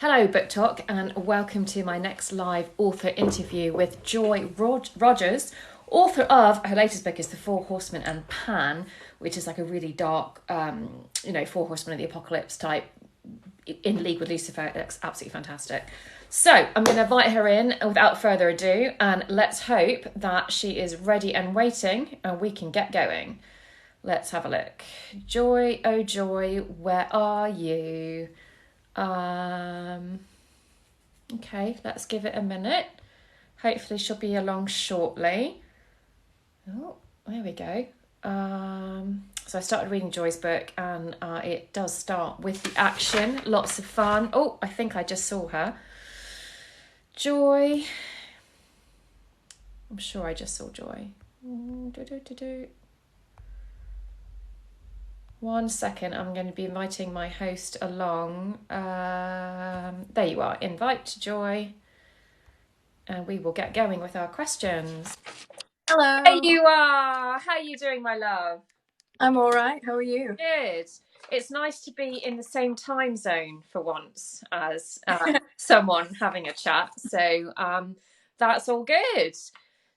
Hello, Book Talk, and welcome to my next live author interview with Joy Rogers, author of her latest book is The Four Horsemen and Pan, which is like a really dark, Four Horsemen of the Apocalypse type in league with Lucifer. It's absolutely fantastic. So I'm going to invite her in without further ado, and let's hope that she is ready and waiting, and we can get going. Let's have a look. Joy, oh Joy, where are you? Okay, let's give it a minute. Hopefully she'll be along shortly. Oh, there we go. So I started reading Joy's book, and it does start with the action. Lots of fun. Oh, I think I just saw her. Joy. I'm sure I just saw Joy. One second, I'm going to be inviting my host along. There you are, invite Joy. And we will get going with our questions. Hello. There you are. How are you doing, my love? I'm all right. How are you? Good. It's nice to be in the same time zone for once as someone having a chat. So that's all good.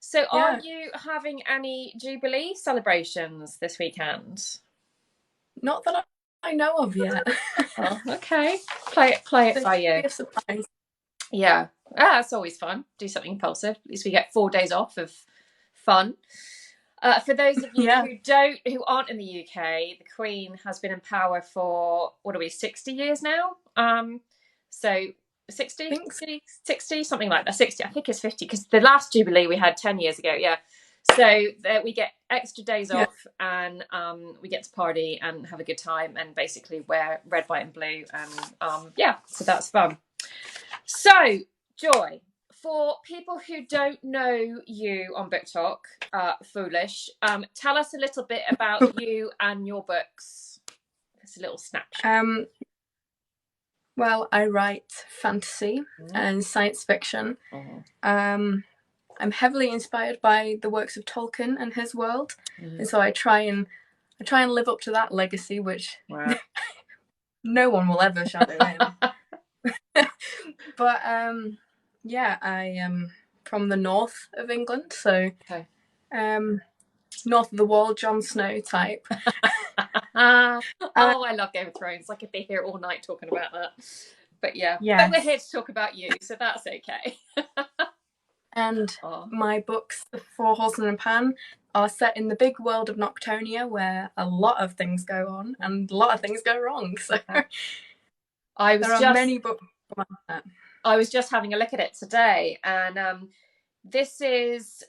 So are you having any Jubilee celebrations this weekend? Not that I know of yet. Oh, okay. Play it by ear. Be a surprise. Yeah. That's always fun. Do something impulsive. At least we get 4 days off of fun. For those of you who aren't in the UK, the Queen has been in power for 60 years now. So 60, 60, something like that. 60, I think it's 50, because the last Jubilee we had 10 years ago. Yeah. So we get extra days off, and we get to party and have a good time, and basically wear red, white, and blue, and so that's fun. So, Joy, for people who don't know you on Book Talk, Foolish, tell us a little bit about you and your books. It's a little snapshot. Well, I write fantasy and science fiction. I'm heavily inspired by the works of Tolkien and his world, and so I try and live up to that legacy, which no one will ever shadow him. But I am from the north of England, so north of the wall, Jon Snow type. Oh, I love Game of Thrones. I could be here all night talking about that. But but we're here to talk about you, so that's okay. And my books, The Four Horsemen and Pan, are set in the big world of Noctonia, where a lot of things go on and a lot of things go wrong. So there are many books like that. I was just having a look at it today, and this is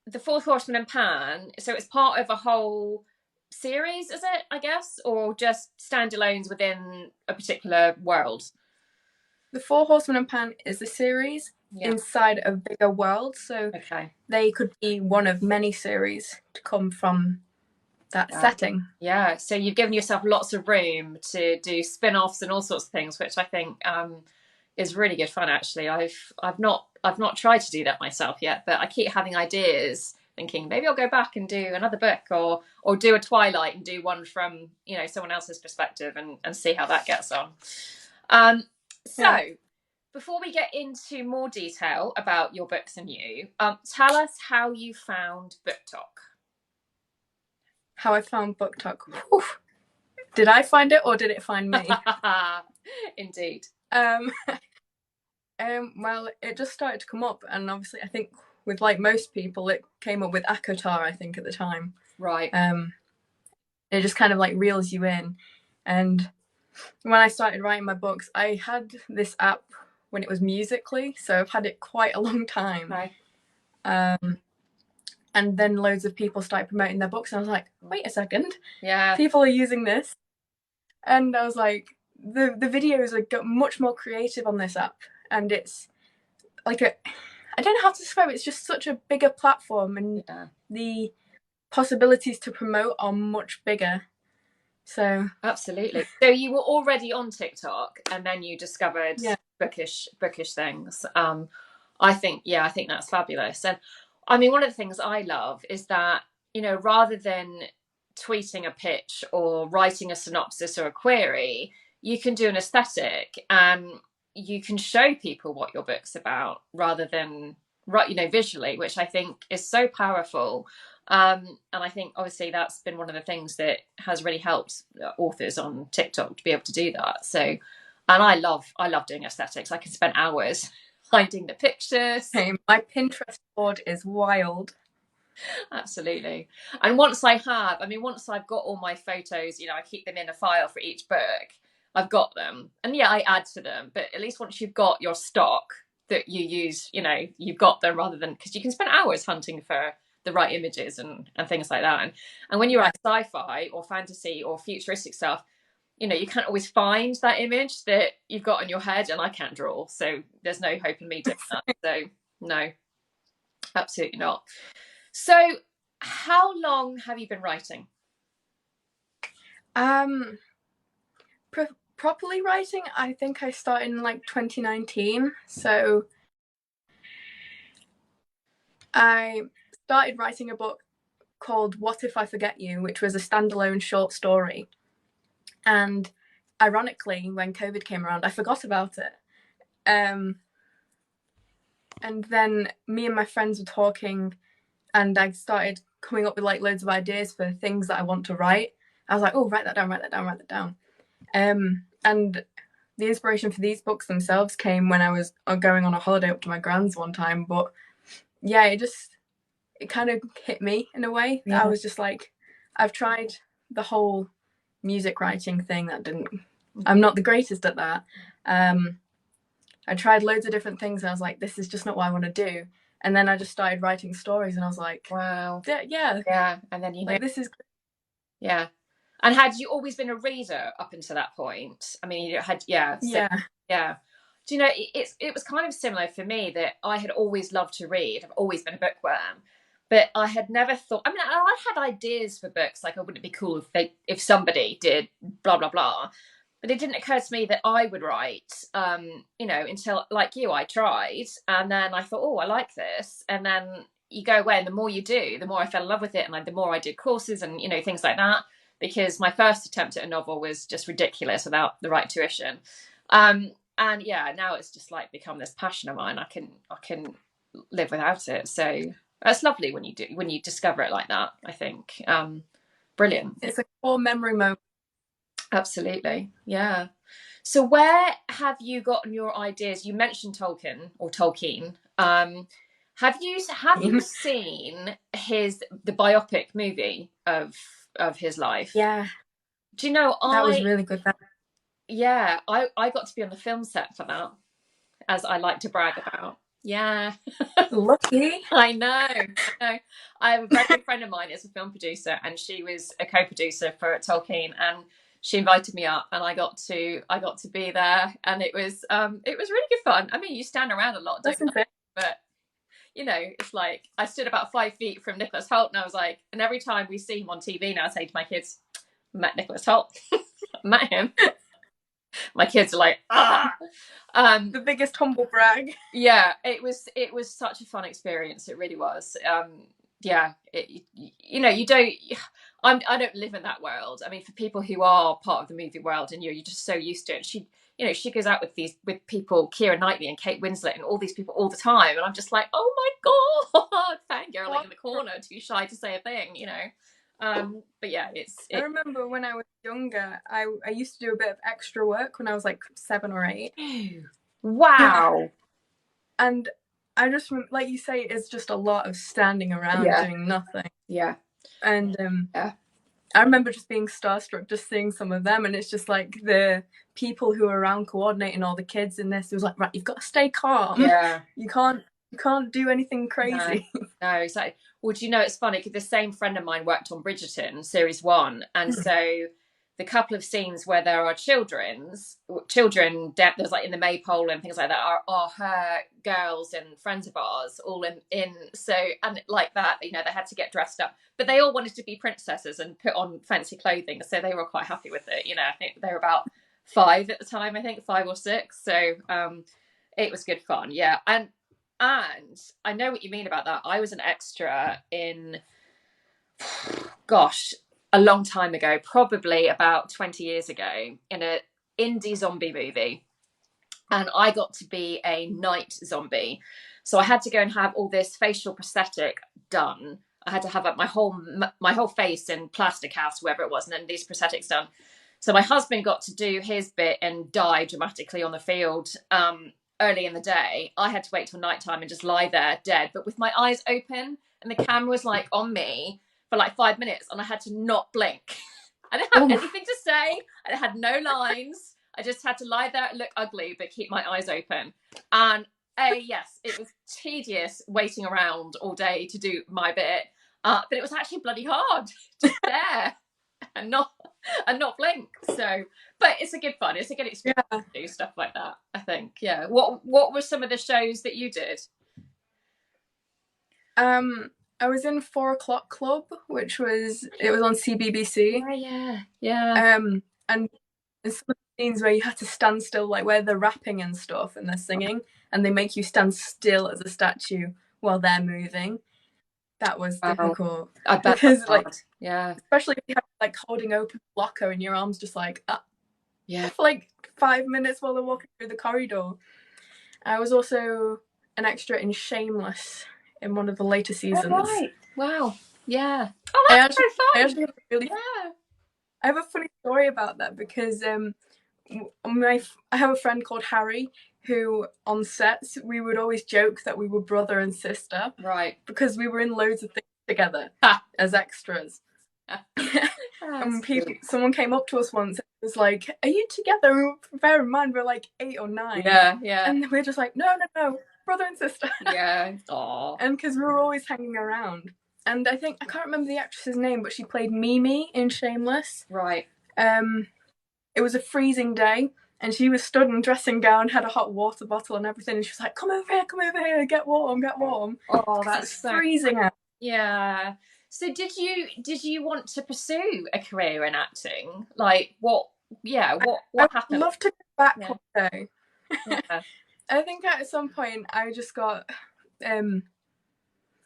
The Fourth Horseman and Pan. So it's part of a whole series, is it, I guess? Or just standalones within a particular world? The Four Horsemen and Pan is a series inside a bigger world. So they could be one of many series to come from that setting. Yeah, so you've given yourself lots of room to do spin-offs and all sorts of things, which I think is really good fun. Actually, I've not tried to do that myself yet, but I keep having ideas, thinking maybe I'll go back and do another book, or do a Twilight and do one from someone else's perspective, and see how that gets on. So before we get into more detail about your books and you, tell us how you found Book Talk. How I found Book Talk. Did I find it, or did it find me? Indeed. Well, it just started to come up, and obviously I think with like most people, it came up with Akotar, I think, at the time. Right. It just kind of like reels you in. And when I started writing my books, I had this app when it was Musical.ly, so I've had it quite a long time. Right. And then loads of people started promoting their books, and I was like, wait a second. Yeah. People are using this. And I was like, the videos are much more creative on this app. And it's like I don't know how to describe it. It's just such a bigger platform, and the possibilities to promote are much bigger. So absolutely. So you were already on TikTok, and then you discovered bookish things. I think that's fabulous. And I mean, one of the things I love is that, rather than tweeting a pitch or writing a synopsis or a query, you can do an aesthetic, and you can show people what your book's about rather than visually, which I think is so powerful. And I think obviously that's been one of the things that has really helped authors on TikTok to be able to do that. So, and I love doing aesthetics. I can spend hours finding the pictures. Hey, my Pinterest board is wild. Absolutely. And once I've got all my photos, I keep them in a file for each book. I've got them, and I add to them. But at least once you've got your stock that you use, you've got them, rather than, because you can spend hours hunting for the right images and things like that. And when you write sci-fi or fantasy or futuristic stuff, you can't always find that image that you've got in your head, and I can't draw, so there's no hope in me doing that. So no, absolutely not. So how long have you been writing? Properly writing, I think I started in like 2019. So I started writing a book called What If I Forget You, which was a standalone short story. And ironically, when COVID came around, I forgot about it. And then me and my friends were talking, and I started coming up with like loads of ideas for things that I want to write. I was like, oh, write that down. And the inspiration for these books themselves came when I was going on a holiday up to my grand's one time. But yeah, it kind of hit me in a way. Yeah. I was just like, I've tried the whole music writing thing. I'm not the greatest at that. I tried loads of different things, and I was like, this is just not what I want to do. And then I just started writing stories, and I was like, wow. Yeah. And then this is great. Yeah. And had you always been a reader up until that point? I mean, yeah. Do you know, it was kind of similar for me, that I had always loved to read. I've always been a bookworm, but I had never thought, I mean, I had ideas for books, like, wouldn't it be cool if somebody did blah, blah, blah. But it didn't occur to me that I would write, until, like you, I tried. And then I thought, oh, I like this. And then you go away, and the more you do, the more I fell in love with it. And the more I did courses and, things like that, because my first attempt at a novel was just ridiculous without the right tuition. And yeah, now it's just like become this passion of mine. I can live without it. So that's lovely when you discover it like that, I think. Brilliant. It's a core memory moment. Absolutely. Yeah. So where have you gotten your ideas? You mentioned Tolkien. Have you seen the biopic movie of his life? Yeah. Do you know, that was really good. Yeah, I got to be on the film set for that, as I like to brag about. Yeah. Lucky. I know. I have a very good friend of mine is a film producer, and she was a co-producer for Tolkien, and she invited me up, and I got to be there, and it was really good fun. I mean, you stand around a lot, don't you? But it's like I stood about 5 feet from Nicholas Hoult, and I was like, and every time we see him on TV now, I say to my kids, I met Nicholas Hoult. Met him. My kids are like, the biggest humble brag. Yeah, it was such a fun experience. It really was. Yeah, I don't live in that world. I mean, for people who are part of the movie world, and you're just so used to it. She goes out with people, Keira Knightley and Kate Winslet, and all these people all the time, and I'm just like, oh my god, fangirling in the corner, too shy to say a thing, But yeah, I remember when I was younger, I used to do a bit of extra work when I was like 7 or 8. Wow. Yeah. And I just, like you say, it's just a lot of standing around doing nothing. Yeah. And I remember just being starstruck, just seeing some of them, and it's just like the people who are around coordinating all the kids in this. It was like, right, you've got to stay calm. Yeah. You can't do anything crazy. No, exactly. Well, do you know, it's funny because the same friend of mine worked on Bridgerton series 1, and so the couple of scenes where there are children, there's like in the maypole and things like that, are her girls and friends of ours all in so, and like that, they had to get dressed up, but they all wanted to be princesses and put on fancy clothing, so they were quite happy with it. I think they were about 5 at the time, I think 5 or 6, so it was good fun. Yeah. And I know what you mean about that. I was an extra in, gosh, a long time ago, probably about 20 years ago, in an indie zombie movie. and I got to be a night zombie. So I had to go and have all this facial prosthetic done. I had to have my whole face in plastic cast, wherever it was, and then these prosthetics done. So my husband got to do his bit and die dramatically on the field early in the day. I had to wait till nighttime and just lie there dead, but with my eyes open, and the camera was like on me for like 5 minutes, and I had to not blink. I didn't have anything to say. I had no lines. I just had to lie there and look ugly, but keep my eyes open. And yes, it was tedious waiting around all day to do my bit, but it was actually bloody hard just there and not blink. So, but it's a good fun. It's a good experience to do stuff like that, I think. Yeah. What were some of the shows that you did? I was in 4 O'Clock Club, which was on CBBC. Yeah. And there's some scenes where you had to stand still, like where they're rapping and stuff and they're singing, and they make you stand still as a statue while they're moving. That was difficult. I bet because, like, especially if you have like holding open a locker and your arms just like for like 5 minutes while they're walking through the corridor. I was also an extra in Shameless in one of the later seasons. Oh, right. Wow. Yeah. Oh, that's so fun. I actually I have a funny story about that because I have a friend called Harry who on sets we would always joke that we were brother and sister, right? Because we were in loads of things together as extras. Someone came up to us once and was like, "Are you together?" Bear in mind we're like 8 or 9. Yeah. And we're just like, no, brother and sister. Yeah. Aww. And because we were always hanging around. And I can't remember the actress's name, but she played Mimi in Shameless. Right. It was a freezing day, and she was stood in dressing gown, had a hot water bottle and everything, and she was like, come over here, get warm. Oh, that's so freezing out. Yeah. So did you want to pursue a career in acting? Like what happened? I'd love to go back one day. Yeah. I think at some point I just got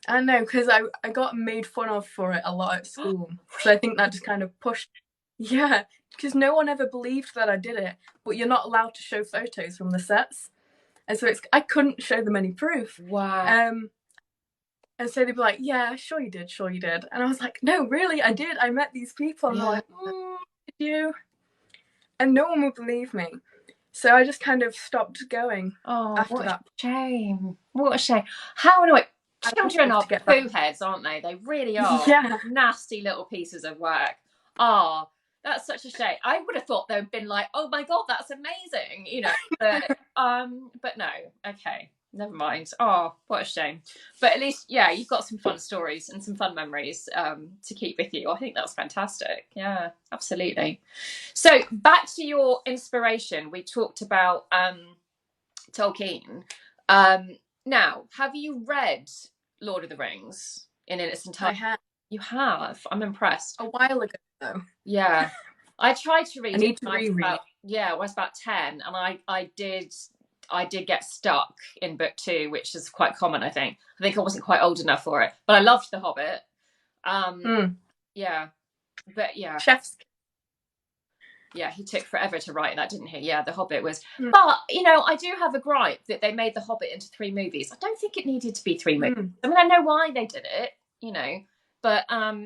I don't know, because I got made fun of for it a lot at school. So I think that just kind of pushed. Yeah, because no one ever believed that I did it, but you're not allowed to show photos from the sets. And so I couldn't show them any proof. Wow. And so they'd be like, yeah, sure you did. And I was like, no, really, I did. I met these people. And they're like, did you? And no one would believe me. So I just kind of stopped going after that. Shame. What a shame. How annoying. Children are poo heads, aren't they? They really are. Yeah. Nasty little pieces of work. Oh, that's such a shame. I would have thought they'd been like, oh my God, that's amazing. But no. Okay. Never mind. Oh, what a shame. But at least, you've got some fun stories and some fun memories to keep with you. I think that's fantastic. Yeah, absolutely. So back to your inspiration. We talked about Tolkien. Now, have you read Lord of the Rings in its entirety? I have. You have? I'm impressed. A while ago, though. Yeah. I tried to read I need to reread. I was about 10, and I did get stuck in book 2, which is quite common, I think. I think I wasn't quite old enough for it. But I loved The Hobbit. Yeah. But yeah. Chef's. Yeah, he took forever to write that, didn't he? Yeah, The Hobbit was. But, I do have a gripe that they made The Hobbit into 3 movies. I don't think it needed to be 3 movies. I mean, I know why they did it, but no.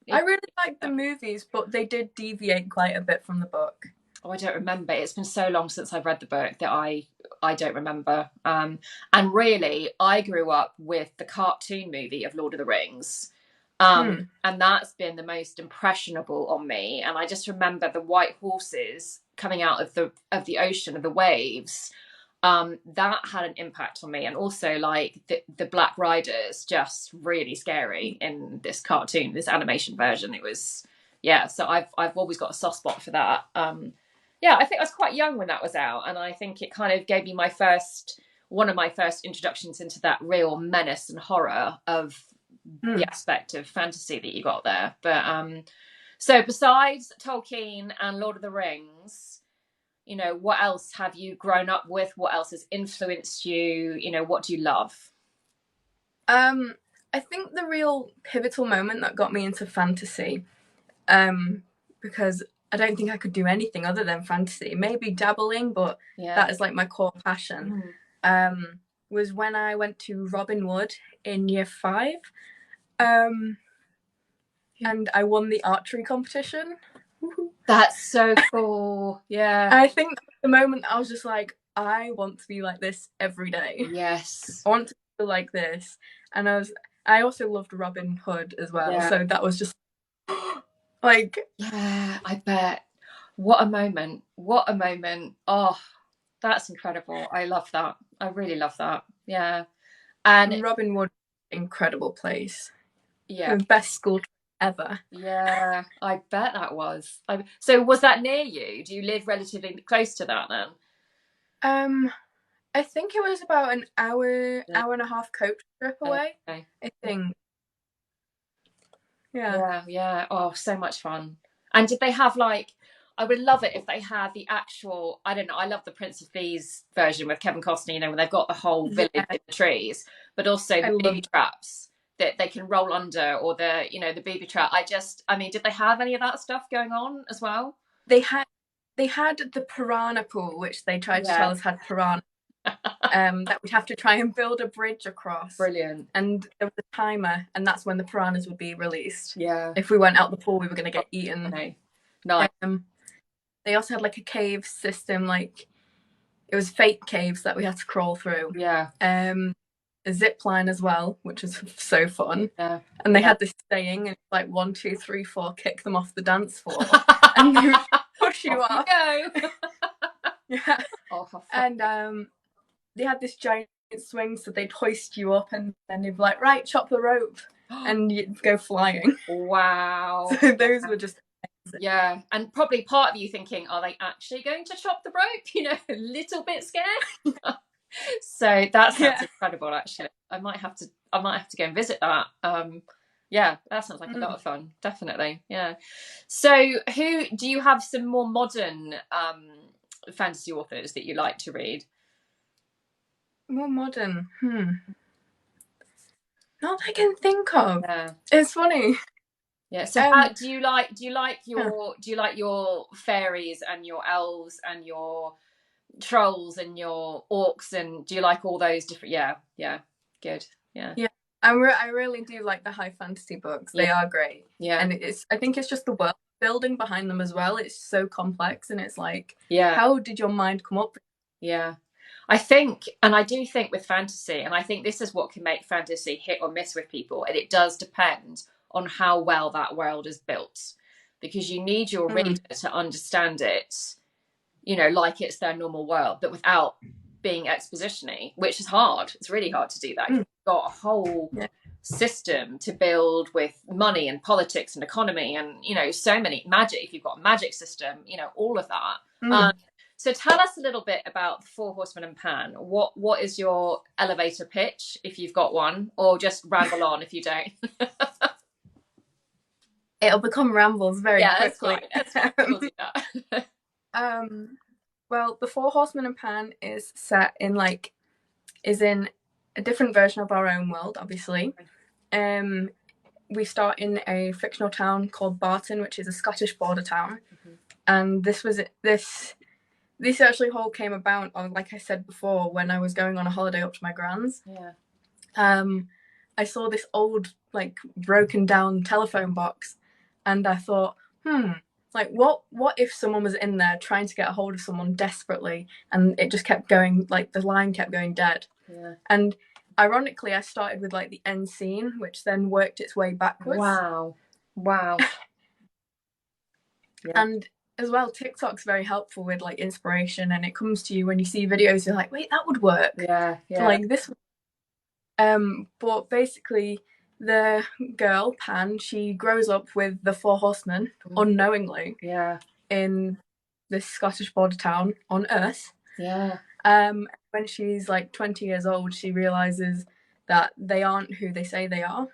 I really liked the movies, but they did deviate quite a bit from the book. Oh, I don't remember. It's been so long since I've read the book that I don't remember. And really, I grew up with the cartoon movie of Lord of the Rings. And that's been the most impressionable on me. And I just remember the white horses coming out of the ocean, of the waves. That had an impact on me. And also like the Black Riders, just really scary in this cartoon, this animation version. It was, so I've always got a soft spot for that. I think I was quite young when that was out. And I think it kind of gave me one of my first introductions into that real menace and horror of the aspect of fantasy that you got there. But so besides Tolkien and Lord of the Rings, what else have you grown up with? What else has influenced you? What do you love? I think the real pivotal moment that got me into fantasy, because I don't think I could do anything other than fantasy. Maybe dabbling, but that is like my core passion. Was when I went to Robin Wood in year 5. And I won the archery competition. That's so cool. Yeah. I think at the moment I was just like, I want to be like this every day. Yes. I want to feel like this. And I also loved Robin Hood as well. Yeah. So that was just like, yeah, I bet. What a moment. What a moment. Oh, that's incredible. I love that. I really love that. Yeah. And Robin Wood, incredible place. Yeah. The best school ever. Yeah, I bet that was. So was that near you? Do you live relatively close to that then? I think it was about an hour and a half coach trip away. Okay. I think. Yeah. Oh, so much fun. And did they have like, I would love it if they had the actual, I don't know, I love the Prince of Thieves version with Kevin Costner, you know, when they've got the whole village in the trees, but also the booby traps that they can roll under, or the, you know, the booby trap. I mean, did they have any of that stuff going on as well? They had the piranha pool, which they tried to tell us had piranha. That we'd have to try and build a bridge across. Brilliant. And there was a timer, and that's when the piranhas would be released. Yeah. If we went out the pool, we were going to get eaten. Okay. Nice. They also had like a cave system, like it was fake caves that we had to crawl through. Yeah. A zip line as well, which was so fun. Yeah. And they had this saying, it's like 1, 2, 3, 4, kick them off the dance floor, and they would push you off. Go. Yeah. Oh, and they had this giant swing, so they'd hoist you up, and then they'd be like, right, chop the rope, and you'd go flying. Wow. So those were just amazing. Yeah, and probably part of you thinking, are they actually going to chop the rope? You know, a little bit scared. So that sounds incredible. Actually, I might have to go and visit that. Yeah, that sounds like a lot of fun. Definitely. Yeah. So, who do you have some more modern fantasy authors that you like to read? More modern? Not that I can think of. Yeah. It's funny. Yeah. So, do you like your fairies and your elves and your trolls and your orcs, and do you like all those different? Yeah. Good. Yeah. I really do like the high fantasy books. They are great. Yeah. And I think it's just the world building behind them as well. It's so complex, and it's like, how did your mind come up with it? Yeah. I do think with fantasy, and I think this is what can make fantasy hit or miss with people, and it does depend on how well that world is built, because you need your reader to understand it, you know, like it's their normal world, but without being exposition-y, which is hard. It's really hard to do that. You've got a whole system to build with money and politics and economy and, you know, so many magic. If you've got a magic system, you know, all of that. So tell us a little bit about the Four Horsemen and Pan. What is your elevator pitch, if you've got one, or just ramble on if you don't? It'll become rambles very quickly. That's fine. We'll do that. Well, the Four Horsemen and Pan is set in a different version of our own world, obviously. We start in a fictional town called Barton, which is a Scottish border town, and this actually all came about, like I said before, when I was going on a holiday up to my grand's. I saw this old, like, broken down telephone box, and I thought, like, what if someone was in there trying to get a hold of someone desperately, and it just kept going, like, the line kept going dead. And ironically, I started with, like, the end scene, which then worked its way backwards. Wow. And as well, TikTok's very helpful with, like, inspiration, and it comes to you when you see videos, you're like, wait, that would work. Yeah. So, like, this. But basically, the girl, Pan, she grows up with the Four Horsemen, unknowingly, in this Scottish border town on Earth. When she's, like, 20 years old, she realises that they aren't who they say they are.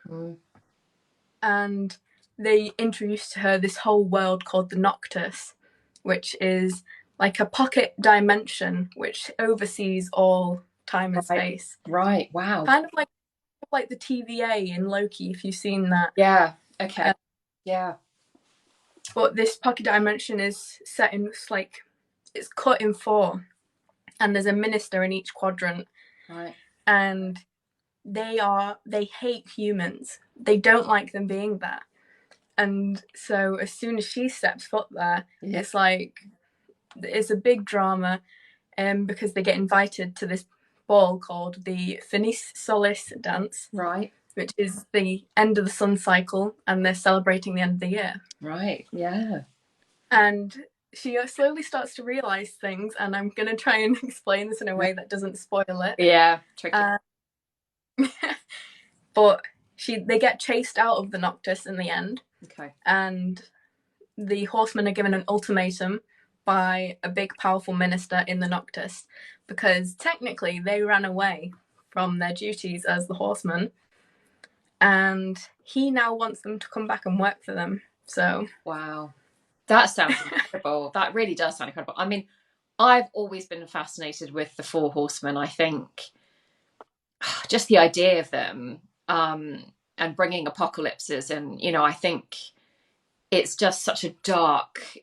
And they introduce to her this whole world called the Noctis, which is like a pocket dimension which oversees all time and space. Right. Wow. Kind of like the TVA in Loki, if you've seen that. Yeah. Okay. Yeah. But this pocket dimension is set in like, it's cut in 4, and there's a minister in each quadrant. Right. And they hate humans. They don't like them being there. And so as soon as she steps foot there, it's like, it's a big drama, because they get invited to this ball called the Finis Solis dance. Right. Which is the end of the sun cycle, and they're celebrating the end of the year. Right, yeah. And she slowly starts to realise things, and I'm going to try and explain this in a way that doesn't spoil it. Yeah, tricky. But they get chased out of the Noctis in the end. Okay. And the horsemen are given an ultimatum by a big, powerful minister in the Noctis, because technically they ran away from their duties as the horsemen, and he now wants them to come back and work for them. So wow, that sounds incredible. That really does sound incredible. I mean, I've always been fascinated with the 4 horsemen. I think just the idea of them, and bringing apocalypses, and I think it's just such a dark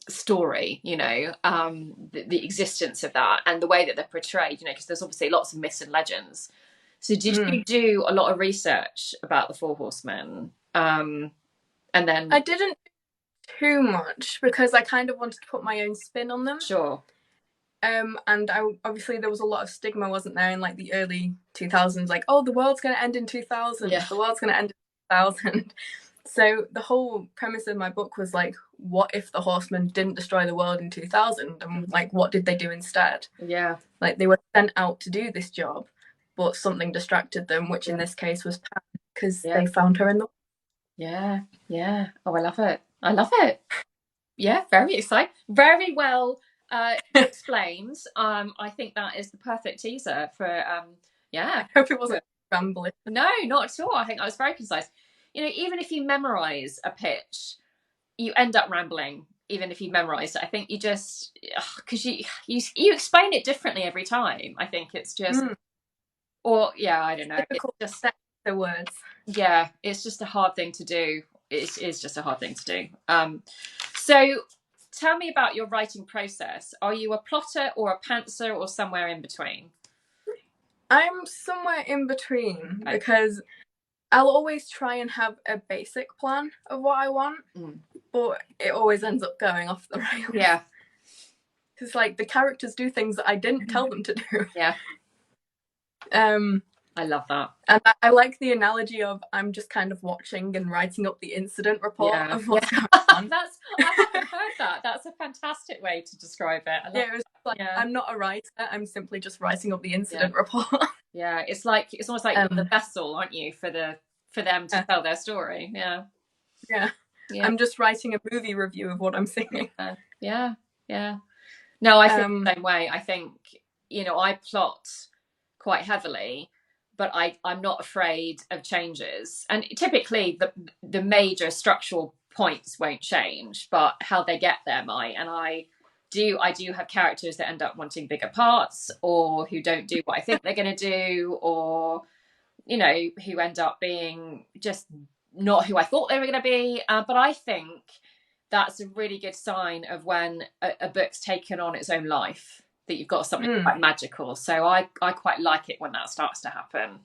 story, the existence of that and the way that they're portrayed, because there's obviously lots of myths and legends. So did you do a lot of research about the 4 horsemen? And then I didn't too much, because I kind of wanted to put my own spin on them. Sure. And obviously there was a lot of stigma, wasn't there, in like the early 2000s, like, oh, the world's going to end in 2000. Yeah. The world's going to end in 2000. So the whole premise of my book was like, what if the horsemen didn't destroy the world in 2000? And like, what did they do instead? Yeah. Like, they were sent out to do this job, but something distracted them, which in this case was Pam, because they found her in the... Yeah. Oh, I love it. Yeah, very exciting. Very well explained. I think that is the perfect teaser for I hope it wasn't rambling. No, not at all. I think I was very concise. Even if you memorize a pitch, you end up rambling. Even if you memorize it, I think you just, because you explain it differently every time. I think it's just, or I don't know. It's just the words. Yeah, it's just a hard thing to do. It is just a hard thing to do. So tell me about your writing process. Are you a plotter or a pantser or somewhere in between? I'm somewhere in between, because I'll always try and have a basic plan of what I want, but it always ends up going off the rails. Yeah. Because like the characters do things that I didn't tell them to do. Yeah. I love that. And I like the analogy of I'm just kind of watching and writing up the incident report of what's going on. I haven't heard that. That's a fantastic way to describe it. It was like, I'm not a writer, I'm simply just writing up the incident report. Yeah, it's almost like the vessel, aren't you, for them to tell their story. Yeah. I'm just writing a movie review of what I'm seeing. Yeah. No, I think the same way. I think, I plot quite heavily, but I'm not afraid of changes. And typically the major structural points won't change, but how they get there might. And I do have characters that end up wanting bigger parts, or who don't do what I think they're going to do, or, who end up being just not who I thought they were going to be. But I think that's a really good sign of when a book's taken on its own life, that you've got something quite magical. So I quite like it when that starts to happen.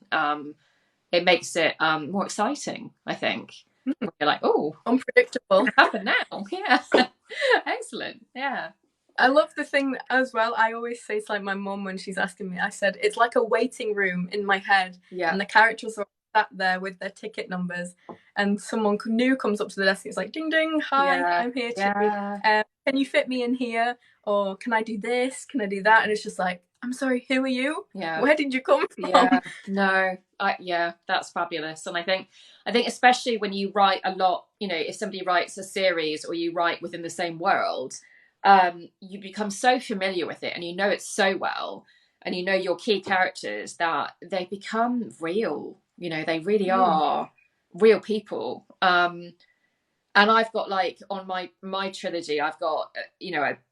It makes it more exciting, I think. You're like, oh, unpredictable. What's happen now? Yeah. Excellent. Yeah. I love the thing as well. I always say to like my mum when she's asking me, I said, it's like a waiting room in my head. Yeah. And the characters are sat there with their ticket numbers, and someone new comes up to the desk and it's like, ding, ding, hi, I'm here too. Can you fit me in here? Or can I do this? Can I do that? And it's just like, I'm sorry, who are you? Yeah. Where did you come from? Yeah. No, that's fabulous. And I think especially when you write a lot, if somebody writes a series or you write within the same world, you become so familiar with it and you know it so well, and you know your key characters, that they become real. They really are real people. And I've got like on my trilogy, I've got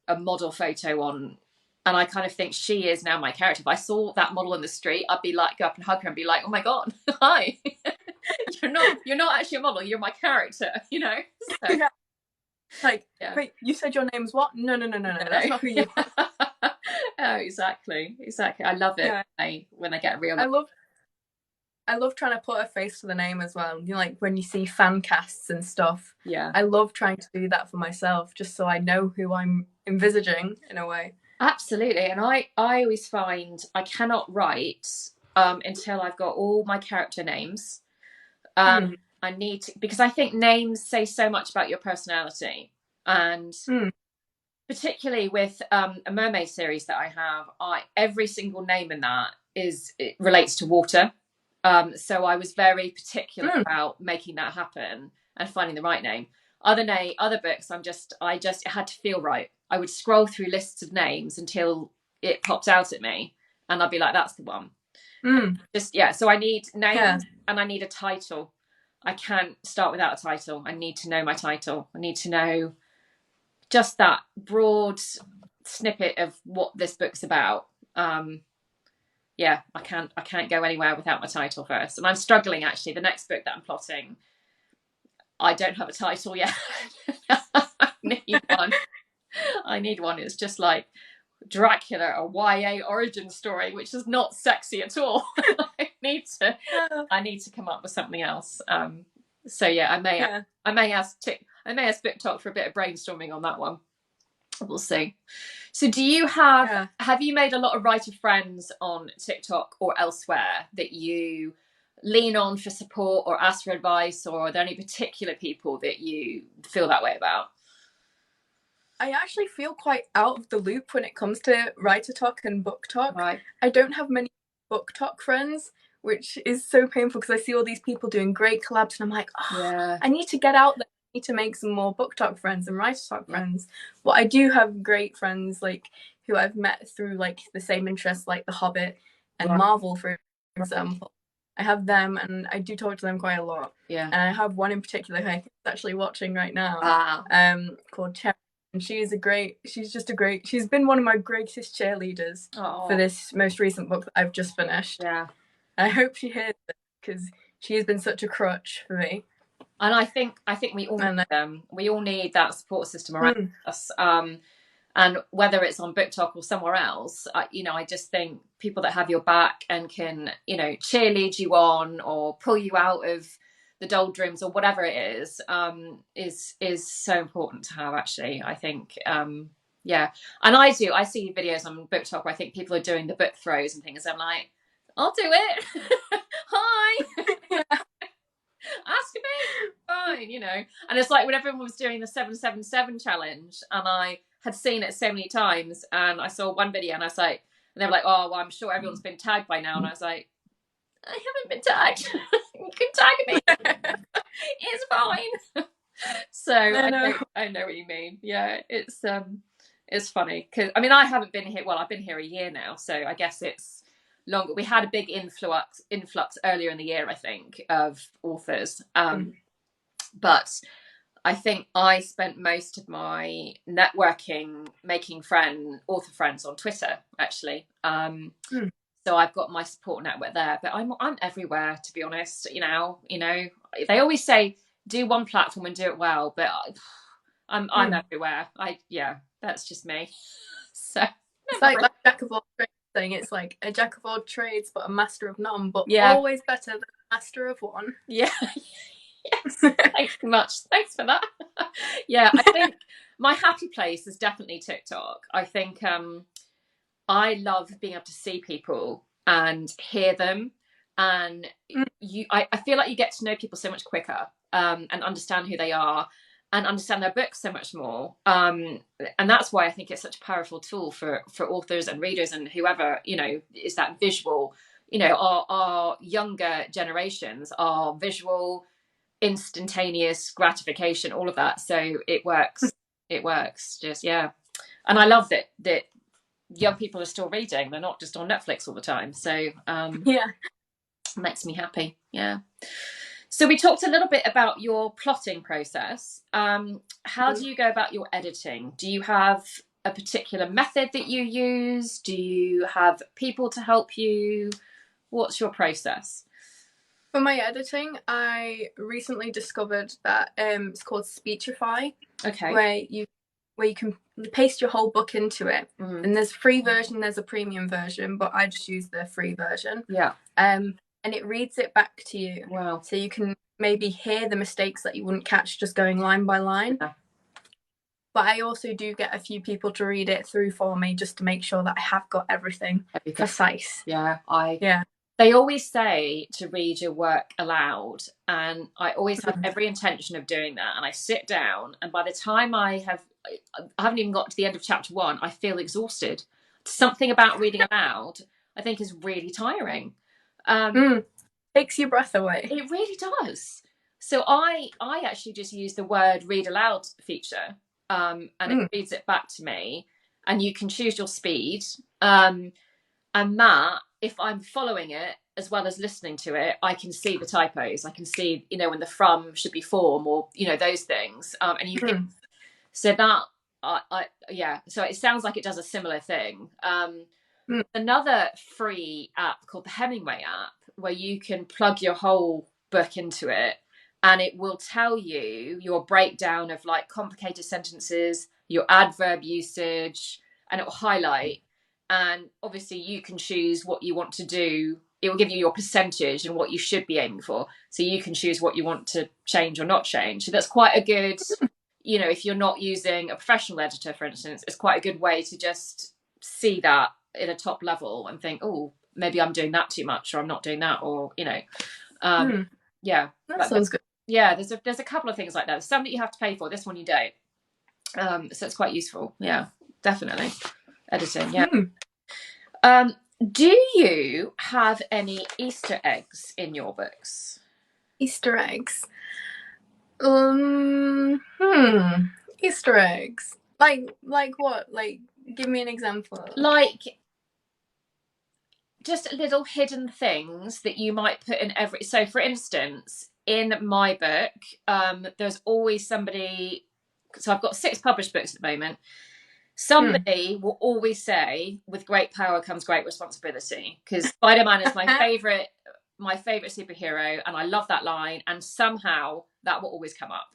a model photo on, and I kind of think she is now my character. If I saw that model in the street, I'd be like, go up and hug her and be like, oh my god, hi. You're not actually a model, you're my character. So, Like, wait, you said your name's what? No, that's not who you are. Oh, exactly. I love it when they get real. I love trying to put a face to the name as well. You know, like when you see fan casts and stuff. Yeah. I love trying to do that for myself, just so I know who I'm envisaging in a way. Absolutely. And I always find I cannot write until I've got all my character names. I need to, because I think names say so much about your personality. And particularly with a mermaid series that I have, every single name in that it relates to water. So I was very particular about making that happen and finding the right name. Other books, it had to feel right. I would scroll through lists of names until it popped out at me, and I'd be like, "That's the one." So I need names and I need a title. I can't start without a title. I need to know my title. I need to know just that broad snippet of what this book's about. I can't go anywhere without my title first. And I'm struggling, actually. The next book that I'm plotting, I don't have a title yet. I need one. It's just like Dracula, a YA origin story, which is not sexy at all. I need to come up with something else. I may ask Book Talk for a bit of brainstorming on that one. We'll see. So do you have you made a lot of writer friends on TikTok or elsewhere that you lean on for support or ask for advice, or are there any particular people that you feel that way about? I actually feel quite out of the loop when it comes to writer talk and book talk. Right. I don't have many book talk friends, which is so painful because I see all these people doing great collabs and I'm like, I need to get out there. I need to make some more book talk friends and writer talk friends. But I do have great friends like who I've met through like the same interests, like The Hobbit and Marvel, for example. I have them and I do talk to them quite a lot. Yeah. And I have one in particular who I think is actually watching right now. Called Cherry. And she's been one of my greatest cheerleaders for this most recent book that I've just finished. Yeah. I hope she hears it because she has been such a crutch for me. And I think we all need them. We all need that support system around us. And whether it's on Book Talk or somewhere else, I just think people that have your back and can, cheerlead you on or pull you out of the doldrums or whatever it is so important to have, actually. I think, and I see videos on Book Talk where I think people are doing the book throws and things. I'm like, I'll do it. Hi. Ask me. Fine, And it's like when everyone was doing the 777 challenge and I had seen it so many times and I saw one video and I was like, and they were like, oh, well, I'm sure everyone's been tagged by now. And I was like, I haven't been tagged. You can tag me. It's fine. So I know what you mean. Yeah, it's funny because I haven't been here. Well, I've been here a year now, so I guess it's longer. We had a big influx earlier in the year, I think, of authors. But I think I spent most of my networking making author friends on Twitter, actually. So I've got my support network there, but I'm everywhere, to be honest. They always say do one platform and do it well, but I'm everywhere. That's just me. So it's like that jack of all trades thing. It's like a jack of all trades, but a master of none. But always better than a master of one. Yeah. Yes. Thanks much. Thanks for that. I think my happy place is definitely TikTok. I think I love being able to see people and hear them, and I feel like you get to know people so much quicker and understand who they are and understand their books so much more, and that's why I think it's such a powerful tool for authors and readers and whoever is that visual. Our younger generations are visual, instantaneous gratification, all of that, so it works. Just and I love that young people are still reading. They're not just on Netflix all the time. So makes me happy. So we talked a little bit about your plotting process. How do you go about your editing? Do you have a particular method that you use? Do you have people to help you? What's your process? For my editing, I recently discovered that it's called Speechify, Okay. where you can paste your whole book into it. And there's a free version, there's a premium version, but I just use the free version. Yeah. And it reads it back to you. Wow. So you can maybe hear the mistakes that you wouldn't catch just going line by line. Yeah. But I also do get a few people to read it through for me just to make sure that I have got everything. Precise. Yeah. They always say to read your work aloud, and I always have every intention of doing that. And I sit down, and by the time I haven't even got to the end of chapter 1, I feel exhausted. Something about reading aloud, I think, is really tiring. Takes your breath away. It really does. So I actually just use the word read aloud feature, and it reads it back to me. And you can choose your speed. And that, if I'm following it as well as listening to it, I can see the typos. I can see, when the from should be form, or those things. And you think, so that so it sounds like it does a similar thing. Another free app called the Hemingway app, where you can plug your whole book into it, and it will tell you your breakdown of like complicated sentences, your adverb usage, and it will highlight. And obviously you can choose what you want to do. It will give you your percentage and what you should be aiming for. So you can choose what you want to change or not change. So that's quite a good, if you're not using a professional editor, for instance, it's quite a good way to just see that in a top level and think, oh, maybe I'm doing that too much, or I'm not doing that, or, yeah. That sounds good. Yeah, there's a couple of things like that. There's some that you have to pay for, this one you don't. So it's quite useful. Yeah, definitely. Editing, yeah. Do you have any Easter eggs in your books? Easter eggs? Easter eggs. Like what? Like, give me an example. Like, just little hidden things that you might put in every... So, for instance, in my book, there's always somebody... So I've got 6 published books at the moment. Somebody will always say, with great power comes great responsibility, because Spider-Man is my favorite superhero, and I love that line, and somehow that will always come up.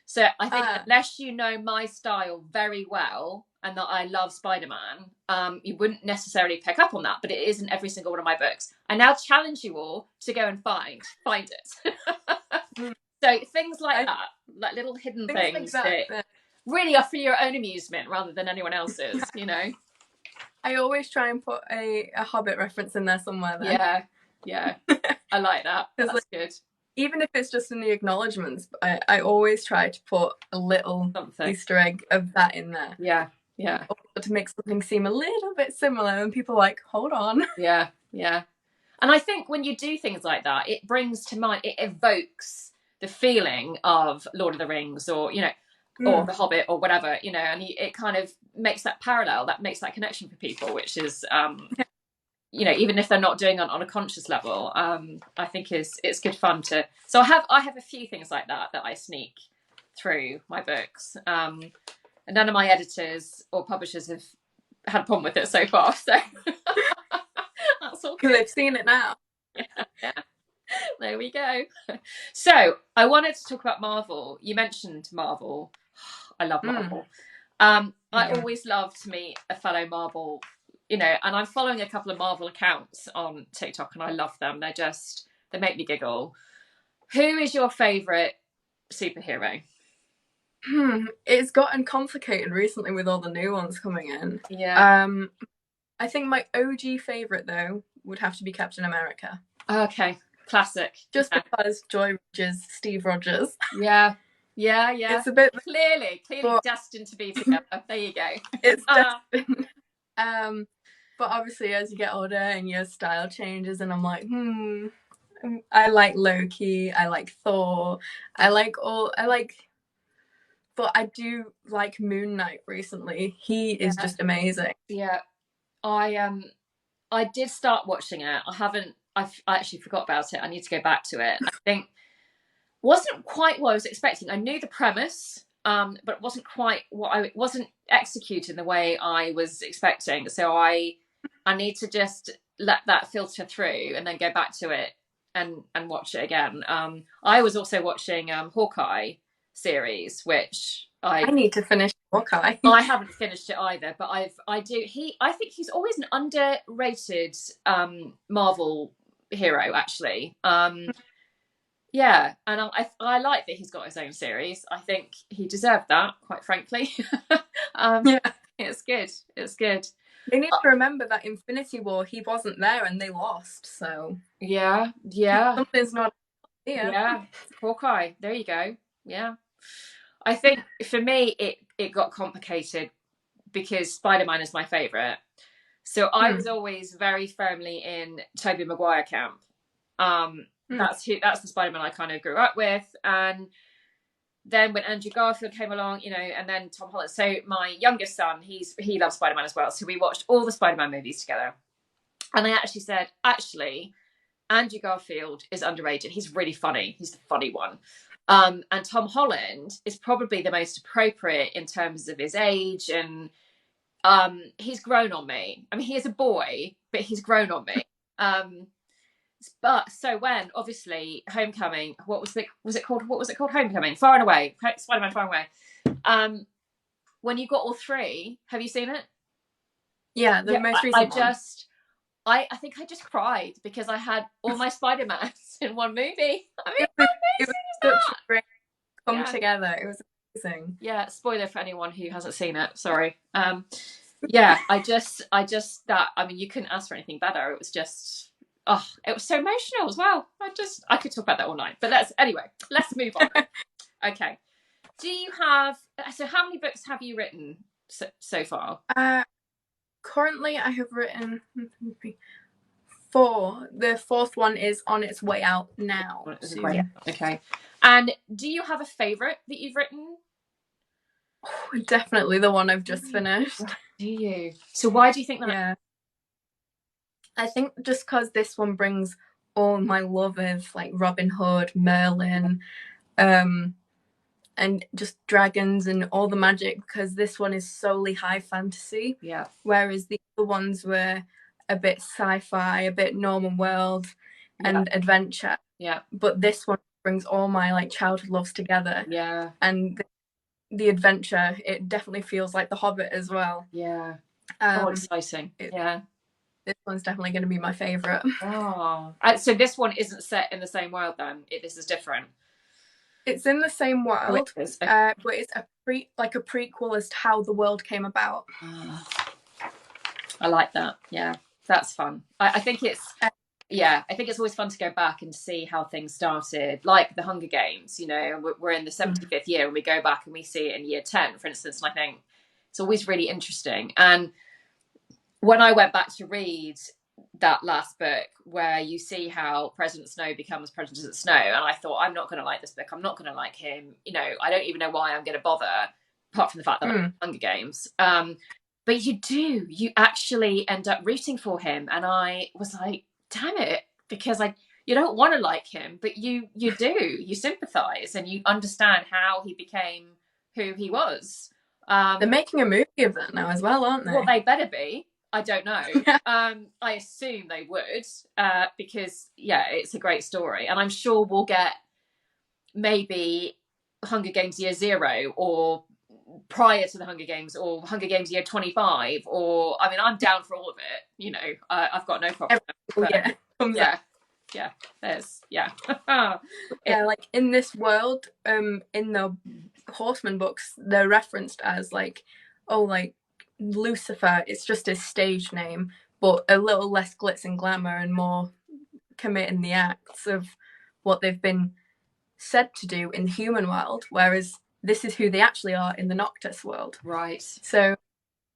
So I think unless you know my style very well and that I love Spider-Man, you wouldn't necessarily pick up on that, but it is in every single one of my books. I now challenge you all to go and find it. So things like that, like little hidden things that really are for your own amusement rather than anyone else's, I always try and put a Hobbit reference in there somewhere then. Yeah. I like that. That's good. Even if it's just in the acknowledgements, I always try to put a little Easter egg of that in there. Yeah. Or to make something seem a little bit similar, and people are like, hold on. Yeah. And I think when you do things like that, it brings to mind, it evokes the feeling of Lord of the Rings, or, or The Hobbit, or whatever, and it kind of makes that parallel, that makes that connection for people, which is, even if they're not doing it on a conscious level, I think it's good fun to. So I have a few things like that I sneak through my books, and none of my editors or publishers have had a problem with it so far. So that's all good. Because they've seen it now. Yeah. There we go. So I wanted to talk about Marvel. You mentioned Marvel. I love Marvel. I always love to meet a fellow Marvel, and I'm following a couple of Marvel accounts on TikTok, and I love them. They make me giggle. Who is your favourite superhero? It's gotten complicated recently with all the new ones coming in. Yeah. I think my OG favourite, though, would have to be Captain America. Okay. Classic. Just because Joy Rogers, Steve Rogers. Yeah. It's a bit clearly destined to be together. There you go. It's destined. But obviously, as you get older and your style changes, and I'm like, I like Loki, I like Thor, but I do like Moon Knight recently. He is just amazing. Yeah. I did start watching it. I actually forgot about it. I need to go back to it. I think wasn't quite what I was expecting. I knew the premise, but it wasn't quite it wasn't executed the way I was expecting. So I need to just let that filter through and then go back to it and watch it again. I was also watching Hawkeye series, which I need to finish Hawkeye. I haven't finished it either, but I think he's always an underrated Marvel hero, actually. Yeah, and I like that he's got his own series. I think he deserved that, quite frankly. Yeah. It's good. It's good. They need to remember that Infinity War, he wasn't there and they lost. So Yeah. something's not here. Yeah, Hawkeye. There you go. Yeah, I think for me it got complicated because Spider-Man is my favorite. So I was always very firmly in Tobey Maguire camp. That's the Spider-Man I kind of grew up with. And then when Andrew Garfield came along, and then Tom Holland. So my youngest son, he loves Spider-Man as well. So we watched all the Spider-Man movies together. And I actually said, Andrew Garfield is underrated. He's really funny. He's the funny one. And Tom Holland is probably the most appropriate in terms of his age, and he's grown on me. I mean, he is a boy, but he's grown on me. But so when obviously Homecoming, what was it called? Homecoming, Far and Away, Spider-Man Far and Away. When you got all three, have you seen it? Yeah, the most recent one. I think I just cried because I had all my Spider-Mans in one movie. I mean, it was such a great come together. It was amazing. Yeah, spoiler for anyone who hasn't seen it. Sorry. Yeah, I just that. I mean, you couldn't ask for anything better. It was just, it was so emotional as well. I could talk about that all night. But let's move on. Okay. Do you have? So, how many books have you written so far? Currently, I have written 4. The 4th one is on its way out now. Okay. And do you have a favourite that you've written? Oh, definitely the one I've just finished. Do you? So why do you think that? Yeah. I think just because this one brings all my love of like Robin Hood, Merlin, and just dragons and all the magic, because this one is solely high fantasy. Yeah. Whereas the other ones were a bit sci-fi, a bit Norman world and adventure. Yeah. But this one brings all my like childhood loves together. Yeah. And the adventure, it definitely feels like The Hobbit as well. Yeah. Exciting. Yeah. This one's definitely going to be my favourite. Oh. So this one isn't set in the same world then? This is different? It's in the same world, but it's a prequel as to how the world came about. I like that. Yeah, that's fun. I think it's always fun to go back and see how things started, like the Hunger Games. We're in the 75th year and we go back and we see it in year 10, for instance. And I think it's always really interesting. And when I went back to read that last book where you see how President Snow becomes President Snow, and I thought, I'm not going to like this book. I'm not going to like him. I don't even know why I'm going to bother, apart from the fact that I like Hunger Games. But you actually end up rooting for him. And I was like, damn it, because you don't want to like him, but you do. You sympathize and you understand how he became who he was. They're making a movie of that now as well, aren't they? Well, they better be. I don't know. I assume they would, because it's a great story, and I'm sure we'll get maybe Hunger Games Year 0, or prior to the Hunger Games, or Hunger Games Year 25, or I'm down for all of it. I've got no problem. Like in this world, in the Horsemen books, they're referenced as Lucifer. It's just his stage name, but a little less glitz and glamour and more committing the acts of what they've been said to do in the human world, whereas this is who they actually are in the Noctis world. Right. So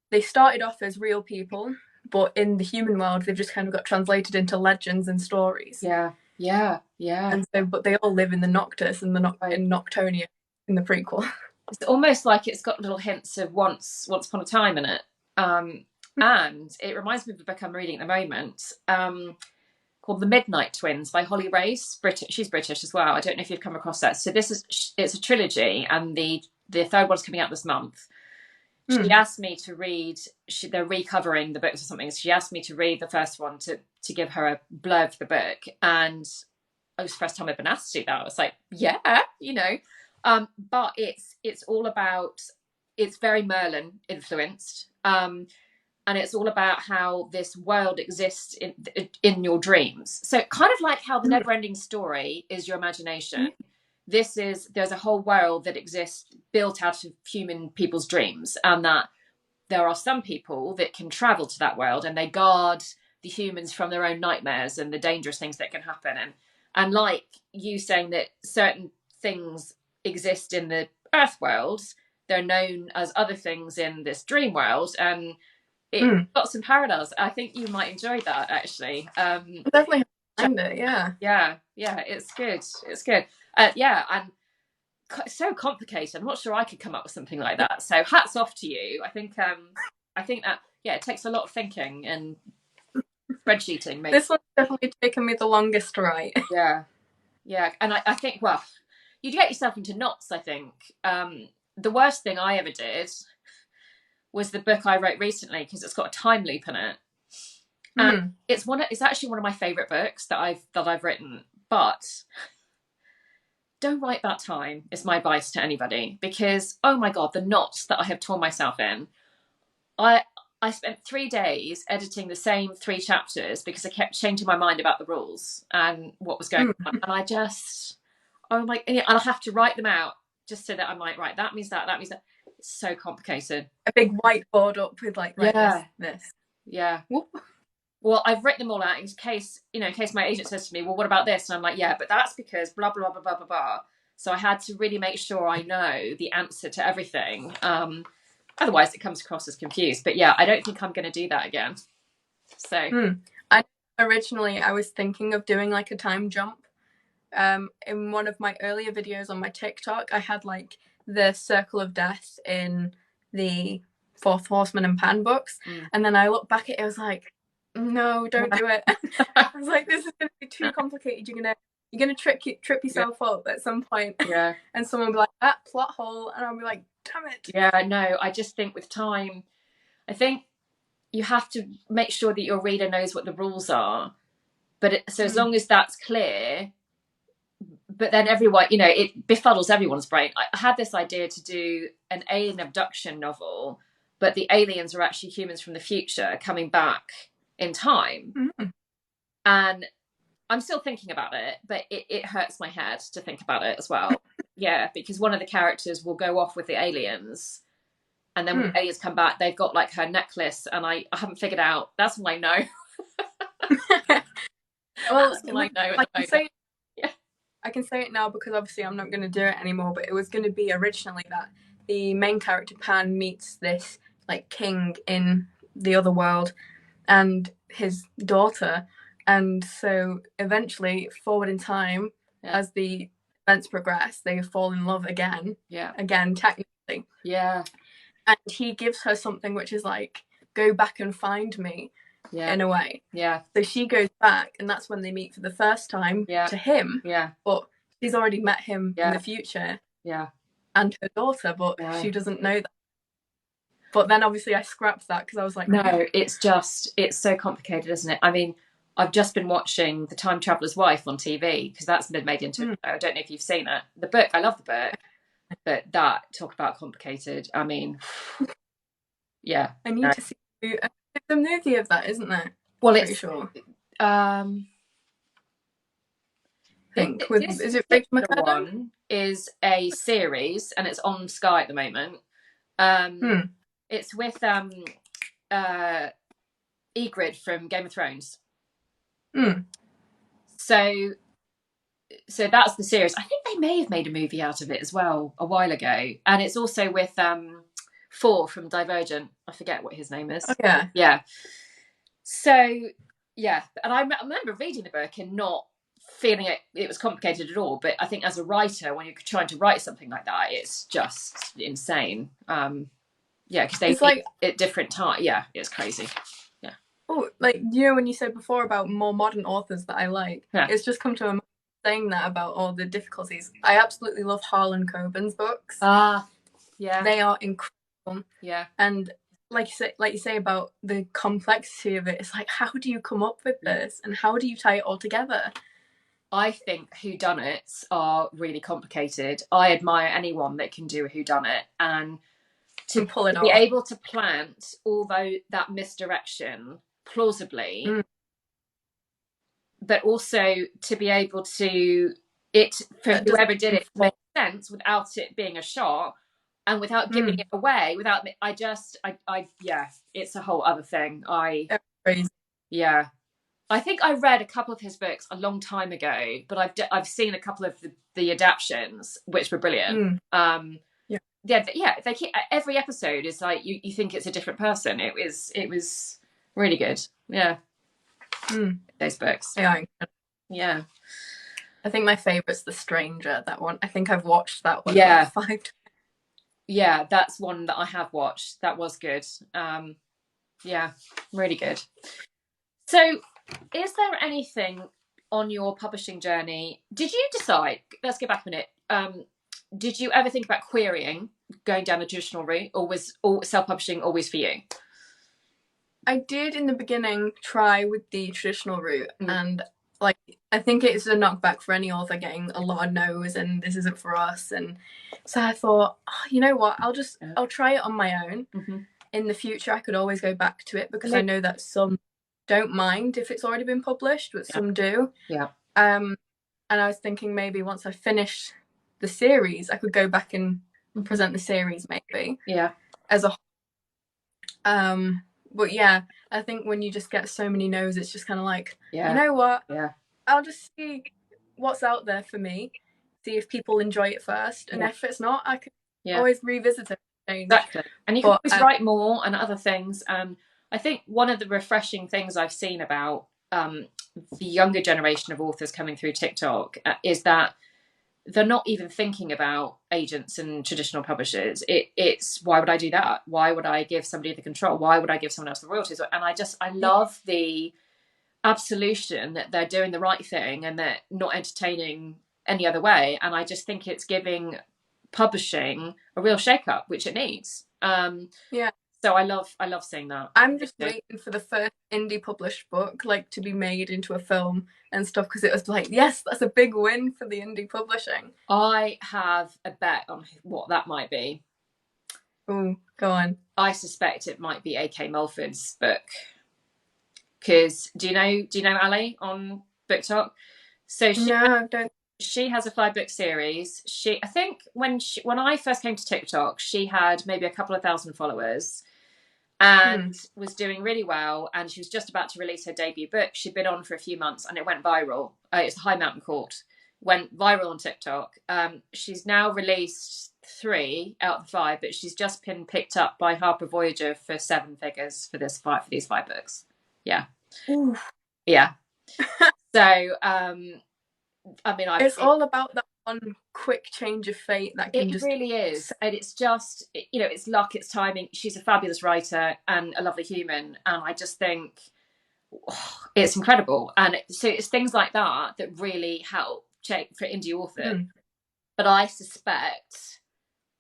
they started off as real people, but in the human world they've just kind of got translated into legends and stories. Yeah. And so, but they all live in the Noctis and in Noctonia in the prequel. It's almost like it's got little hints of Once Upon a Time in it. And it reminds me of a book I'm reading at the moment, called The Midnight Twins by Holly Race. She's British as well. I don't know if you've come across that. So it's a trilogy, and the third one's coming out this month. She asked me to read, they're recovering the books or something. So she asked me to read the first one to give her a blurb for the book. And was the first time I've been asked to do that. I was like, yeah, you know. But it's all about, it's very Merlin influenced. And it's all about how this world exists in your dreams. So kind of like how the never-ending story is your imagination. There's a whole world that exists built out of human people's dreams, and that there are some people that can travel to that world and they guard the humans from their own nightmares and the dangerous things that can happen. And like you saying that certain things exist in the Earth world, they're known as other things in this dream world, and it got some parallels. I think you might enjoy that, actually. Definitely find it, yeah. Yeah, it's good. It's good. Yeah, and so complicated. I'm not sure I could come up with something like that. So hats off to you. I think that, yeah, it takes a lot of thinking and spreadsheeting. Maybe. This one's definitely taken me the longest to write. Yeah. And I think, well, you'd get yourself into knots, I think. The worst thing I ever did was the book I wrote recently, because it's got a time loop in it. And it's actually one of my favourite books that I've written. But don't write that time, is my advice to anybody, because oh my god, the knots that I have torn myself in. I spent 3 days editing the same 3 chapters because I kept changing my mind about the rules and what was going on, and I just, oh my, and I'll have to write them out just so that I might write that means that means that. It's so complicated. A big whiteboard up with like this. Yeah. Well, I've written them all out in case my agent says to me, well, what about this? And I'm like, yeah, but that's because blah, blah, blah, blah, blah, blah. So I had to really make sure I know the answer to everything. Otherwise it comes across as confused. But yeah, I don't think I'm going to do that again. So Originally I was thinking of doing like a time jump. In one of my earlier videos on my TikTok, I had like the Circle of Death in the 4th Horseman and Pan books. And then I looked back at it, I was like, no, don't do it. I was like, this is going to be too complicated. You're gonna trip yourself up at some point. Yeah. And someone will be like, that plot hole, and I'll be like, damn it. Yeah, no, I just think with time, I think you have to make sure that your reader knows what the rules are. But so as long as that's clear, but then everyone, it befuddles everyone's brain. I had this idea to do an alien abduction novel, but the aliens are actually humans from the future coming back in time. And I'm still thinking about it, but it hurts my head to think about it as well. Yeah, because one of the characters will go off with the aliens, and then when the aliens come back, they've got like her necklace, and I haven't figured out. That's all I know. Well, I know. I can say it now because obviously I'm not going to do it anymore, but it was going to be originally that the main character Pan meets this like king in the other world and his daughter, and so eventually forward in time, as the events progress, they fall in love again. Again, technically. And he gives her something which is like, go back and find me. In a way. So she goes back, and that's when they meet for the first time to him. But she's already met him in the future. And her daughter, but she doesn't know that. But then obviously I scrapped that because I was like, no, it's so complicated, isn't it? I mean, I've just been watching The Time Traveller's Wife on TV because that's been made into I don't know if you've seen it. The book, I love the book, but that, talk about complicated. I mean, yeah. I need to see the movie of that, isn't there? Well, it's sure. I think is it Rachel McAdams? One is a series, and it's on Sky at the moment. It's with Ygritte from Game of Thrones. So that's the series. I think they may have made a movie out of it as well a while ago, and it's also with Four from Divergent. I forget what his name is. Yeah. So yeah, and I remember reading the book and not feeling it was complicated at all. But I think as a writer, when you're trying to write something like that, it's just insane. Because they like at different times. Yeah, it's crazy. Yeah. Oh, like when you said before about more modern authors that I like, it's just come to a saying that about all the difficulties. I absolutely love Harlan Coben's books. Yeah, they are incredible. Yeah, and like you say about the complexity of it, it's like, how do you come up with this, and how do you tie it all together? I think whodunits are really complicated. I admire anyone that can do a whodunit, and to pull it be off. able to plant although that misdirection plausibly, but also to be able to it for whoever did it make sense without it being a shot and without giving it away. Without yeah, it's a whole other thing. Yeah. I think I read a couple of his books a long time ago, but I've seen a couple of the adaptions, which were brilliant. They keep, every episode is like you think it's a different person. It was really good. Yeah, those books. Yeah. I think my favorite's The Stranger. That one. I think I've watched that one. Yeah. About 5 times. Yeah, that's one that I have watched. That was good. Yeah, really good. So, is there anything on your publishing journey? Did you decide? Let's go back a minute. Did you ever think about querying, going down the traditional route, or was self-publishing always for you? I did in the beginning try with the traditional route, and like I think it's a knockback for any author getting a lot of no's and this isn't for us. And so I thought, you know what, I'll try it on my own. In the future I could always go back to it, because I know that some don't mind if it's already been published, but some do. And I was thinking maybe once I finished the series I could go back and present the series maybe as a but yeah, I think when you just get so many no's, it's just kind of like, you know what? I'll just see what's out there for me, see if people enjoy it first, and if it's not, I can always revisit it. Exactly, and you can always write more and other things. I think one of the refreshing things I've seen about the younger generation of authors coming through TikTok is that they're not even thinking about agents and traditional publishers. It's why would I do that? Why would I give somebody the control? Why would I give someone else the royalties? And I love the absolution that they're doing the right thing and they're not entertaining any other way. And I just think it's giving publishing a real shake-up, which it needs. So I love seeing that. I'm just waiting for the first indie published book to be made into a film and stuff, because it was like, yes, that's a big win for the indie publishing. I have a bet on what that might be. Oh, go on. I suspect it might be A.K. Mulford's book. Because do you know Ali on Book Talk? So I don't. She has a 5-book series. I think when I first came to TikTok, she had maybe a couple of thousand followers and was doing really well. And she was just about to release her debut book. She'd been on for a few months and it went viral. It's High Mountain Court. Went viral on TikTok. She's now released 3 out of the 5, but she's just been picked up by Harper Voyager for 7 figures for these 5 books. Yeah. Ooh. Yeah. So, it's all about that one quick change of fate that can it really is, and it's just it's luck, it's timing. She's a fabulous writer and a lovely human, and I just think it's incredible. And so it's things like that that really help for indie author. But I suspect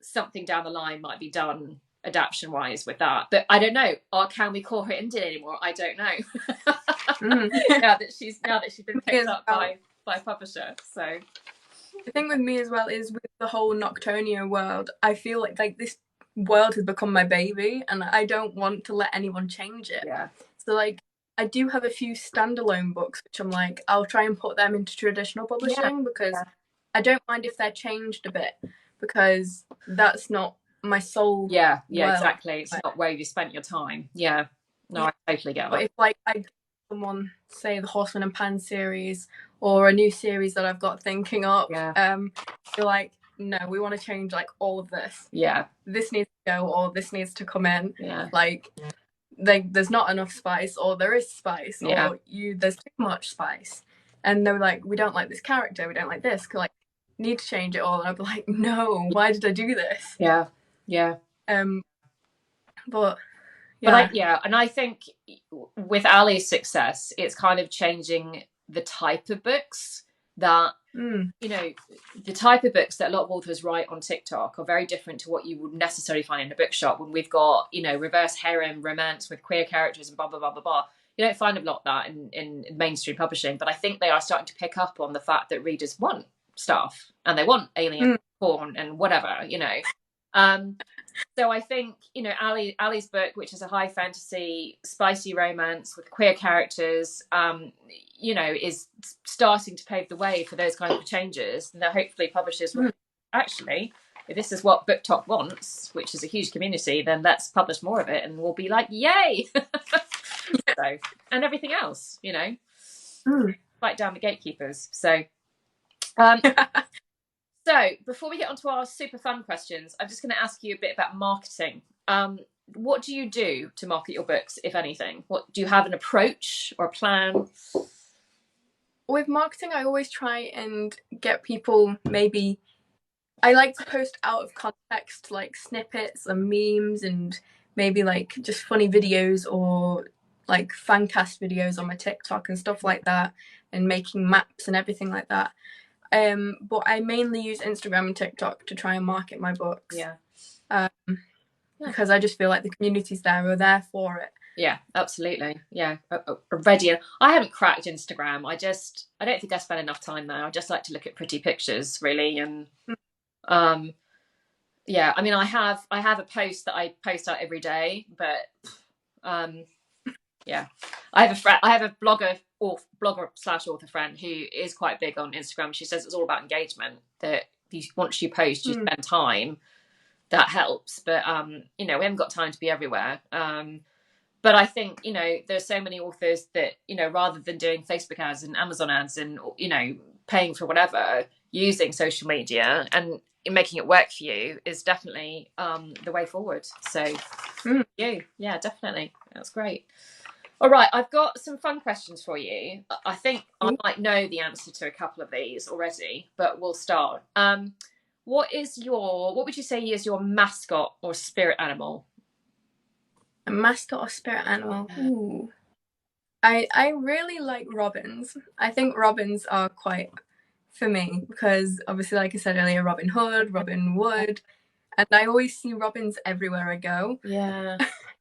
something down the line might be done adaptation wise with that, but I don't know. Or can we call her indie anymore? I don't know. now that she's been picked up by a publisher. So the thing with me as well is with the whole Noctonia world, I feel like this world has become my baby and I don't want to let anyone change it. So I do have a few standalone books which I'm like, I'll try and put them into traditional publishing because I don't mind if they're changed a bit, because that's not my soul. Exactly. It's not where you spent your time. I totally get that. But if I give someone, say, the Horsemen and Pan series or a new series that I've got thinking up, you're like, no, we want to change all of this. This needs to go, or this needs to come in. There's not enough spice, or there is spice, or there's too much spice. And they're like, we don't like this character, we don't like this, need to change it all. And I'd be like, no, why did I do this? And I think with Ali's success, it's kind of changing the type of books that the type of books that a lot of authors write on TikTok are very different to what you would necessarily find in a bookshop. When we've got reverse harem romance with queer characters and blah blah blah blah blah, you don't find a lot of that in mainstream publishing, but I think they are starting to pick up on the fact that readers want stuff and they want alien porn and whatever, you know. So I think, you know, Ali's book, which is a high fantasy, spicy romance with queer characters, you know, is starting to pave the way for those kinds of changes. And that hopefully publishers will actually, if this is what BookTok wants, which is a huge community, then let's publish more of it, and we'll be like, yay! So, and everything else, you know, fight down the gatekeepers. So, so before we get onto our super fun questions, I'm just going to ask you a bit about marketing. What do you do to market your books, if anything? What do you have an approach or a plan? With marketing, I always try and get people, maybe I like to post out of context, like snippets and memes and maybe like just funny videos or like fan cast videos on my TikTok and stuff like that, and making maps and everything like that. But I mainly use Instagram and TikTok to try and market my books. Because I just feel like the communities there are there for it. Yeah, absolutely. Yeah, ready. I haven't cracked Instagram. I don't think I spend enough time there. I just like to look at pretty pictures, really. And yeah, I mean, I have a post that I post out every day, but yeah, I have a blogger / author friend who is quite big on Instagram. She says it's all about engagement, that once you post, you spend time, that helps. But you know, we haven't got time to be everywhere. But I think, you know, there's so many authors that, you know, rather than doing Facebook ads and Amazon ads and, you know, paying for whatever, using social media and making it work for you is definitely the way forward. So yeah, definitely. That's great. All right, I've got some fun questions for you. I think I might know the answer to a couple of these already, but we'll start. What would you say is your mascot or spirit animal? A mascot or spirit animal? Ooh. I really like robins. I think robins are quite for me because obviously, like I said earlier, Robin Hood, Robin Wood, and I always see robins everywhere I go. Yeah.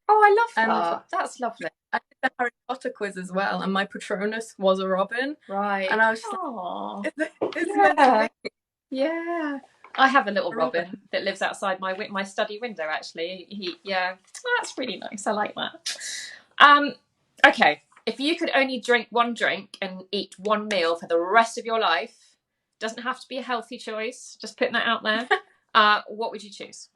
Oh, I love that. That's lovely. I did the Harry Potter quiz as well, and my Patronus was a robin. Right. And I was just like, yeah. I have a little robin that lives outside my study window, actually. That's really nice. I like that. Okay. If you could only drink one drink and eat one meal for the rest of your life, doesn't have to be a healthy choice, just putting that out there, what would you choose?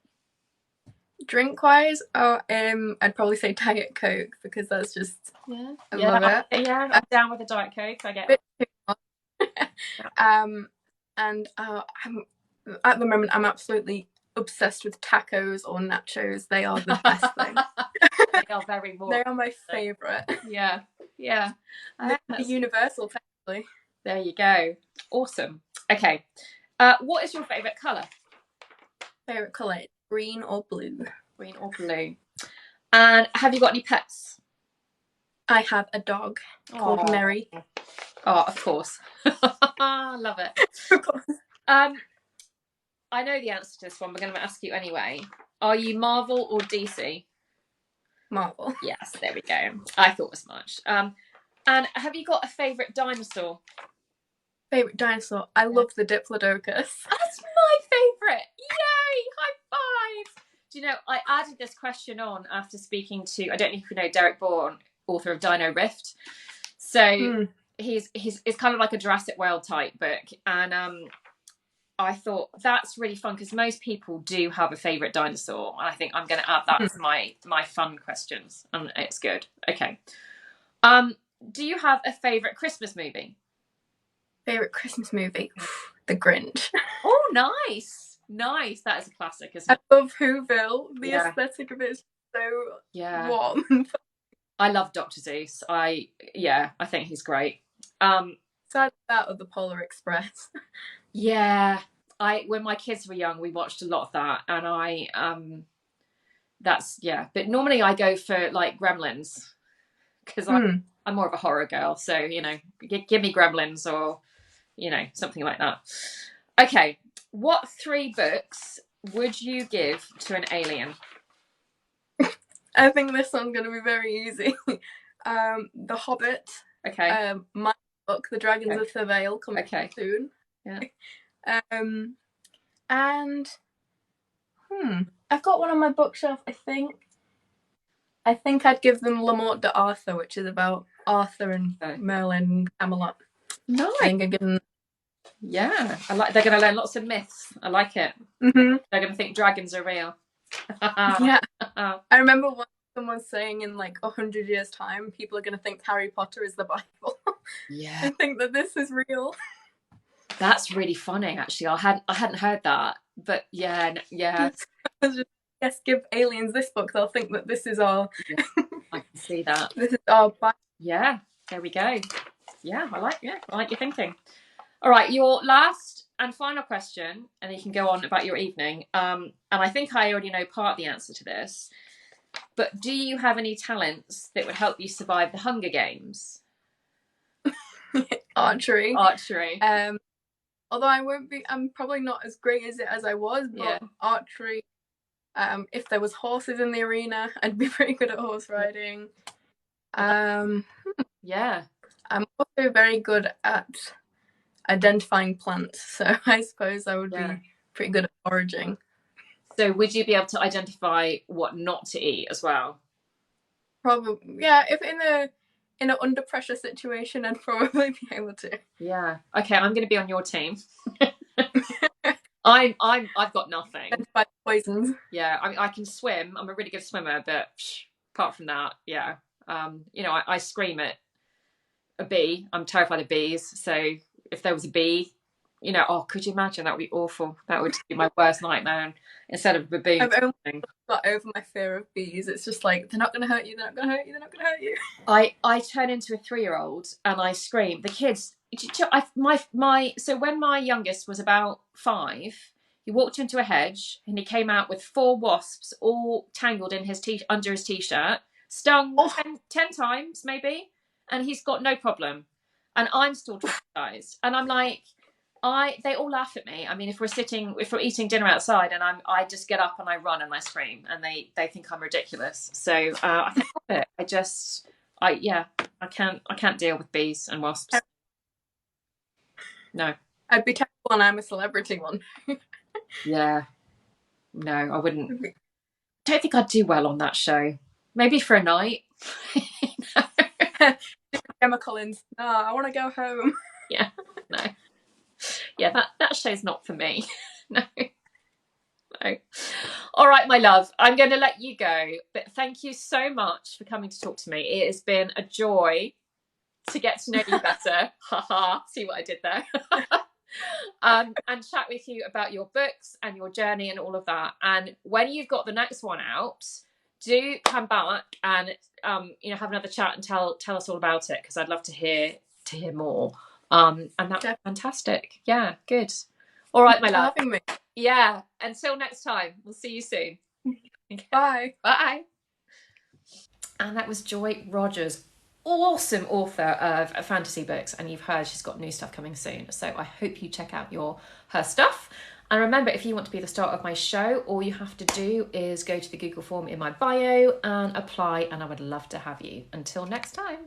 Drink wise, I'd probably say Diet Coke, because that's just I love it. Yeah, I'm down with a Diet Coke. I get it. And at the moment I'm absolutely obsessed with tacos or nachos. They are the best thing. They are very warm. They are my favourite. Yeah. The universal, technically. There you go. Awesome. Okay. What is your favourite colour? Favourite colour? Green or blue. Green or blue. And have you got any pets? I have a dog called Mary. Oh, of course. Love it. Of course. I know the answer to this one, but I'm going to ask you anyway. Are you Marvel or DC? Marvel. Yes, there we go. I thought as much. And have you got a favourite dinosaur? Favourite dinosaur? I love the Diplodocus. That's my favourite. Yay! High five! Do you know, I added this question on after speaking to, I don't know if you know Derek Bourne, author of Dino Rift. So he's it's kind of like a Jurassic World type book, and I thought that's really fun because most people do have a favourite dinosaur, and I think I'm going to add that to my fun questions, and it's good. Okay. Do you have a favourite Christmas movie? Favourite Christmas movie? The Grinch. Oh, nice. That is a classic, isn't it? I love Whoville. The aesthetic of it is so warm. I love Dr. Seuss. I think he's great. Sad that of the Polar Express. Yeah. When my kids were young, we watched a lot of that, and but normally I go for like Gremlins because I'm more of a horror girl, so you know, give me Gremlins or you know, something like that. Okay, what 3 books would you give to an alien? I think this one's going to be very easy. The Hobbit. Okay. My book, The Dragons Okay. of the Vale, coming soon. Yeah. And I've got one on my bookshelf. I think I'd give them La Morte d'Arthur, which is about Arthur and Merlin and Camelot. Nice. I think I'd give them. Yeah, I like. They're going to learn lots of myths. I like it. Mm-hmm. They're going to think dragons are real. Yeah. I remember someone saying in like 100 years' time, people are going to think Harry Potter is the Bible. Yeah. And think that this is real. That's really funny, actually. I hadn't heard that, but yeah. Yes, give aliens this book. They'll think that this is our. Yeah, I can see that. This is our Bible. Yeah, there we go. Yeah, I like your thinking. All right, your last and final question, and then you can go on about your evening. And I think I already know part of the answer to this, but do you have any talents that would help you survive the Hunger Games? Archery. Although I'm probably not as great as it as I was, but archery. If there was horses in the arena, I'd be pretty good at horse riding. Yeah. I'm also very good at identifying plants, so I suppose I would be pretty good at foraging. So would you be able to identify what not to eat as well? Probably, yeah. If in an under pressure situation, I'd probably be able to. Yeah. Okay, I'm going to be on your team. I've got nothing. Identify poisons. Yeah, I can swim. I'm a really good swimmer, but apart from that, yeah. I scream at a bee. I'm terrified of bees. So if there was a bee, could you imagine? That would be awful. That would be my worst nightmare. Instead of a bee. I've only got over my fear of bees. It's just like, they're not going to hurt you. They're not going to hurt you. They're not going to hurt you. I turn into a 3-year-old and I scream. The kids. So when my youngest was about 5, he walked into a hedge and he came out with 4 wasps all tangled in under his t-shirt, stung 10 times maybe, and he's got no problem. And I'm still traumatized. And I'm like, they all laugh at me. I mean, if we're eating dinner outside, and I just get up and I run and I scream, and they think I'm ridiculous. So I can't help it. I can't deal with bees and wasps. No. I'd be terrible when I'm a celebrity one. Yeah. No, I wouldn't. Don't think I'd do well on that show. Maybe for a night. Emma Collins. No, I want to go home. Yeah. No. Yeah, that show's not for me. No. All right, my love, I'm going to let you go, but thank you so much for coming to talk to me. It has been a joy to get to know you better. See what I did there. And chat with you about your books and your journey and all of that. And when you've got the next one out, do come back and have another chat and tell us all about it, because I'd love to hear more. And that's fantastic. Yeah, good. All right, my love. Having me. Yeah. Until next time, we'll see you soon. Okay. Bye. Bye. And that was Joy Rogers, awesome author of fantasy books, and you've heard she's got new stuff coming soon. So I hope you check out her stuff. And remember, if you want to be the star of my show, all you have to do is go to the Google form in my bio and apply, and I would love to have you. Until next time.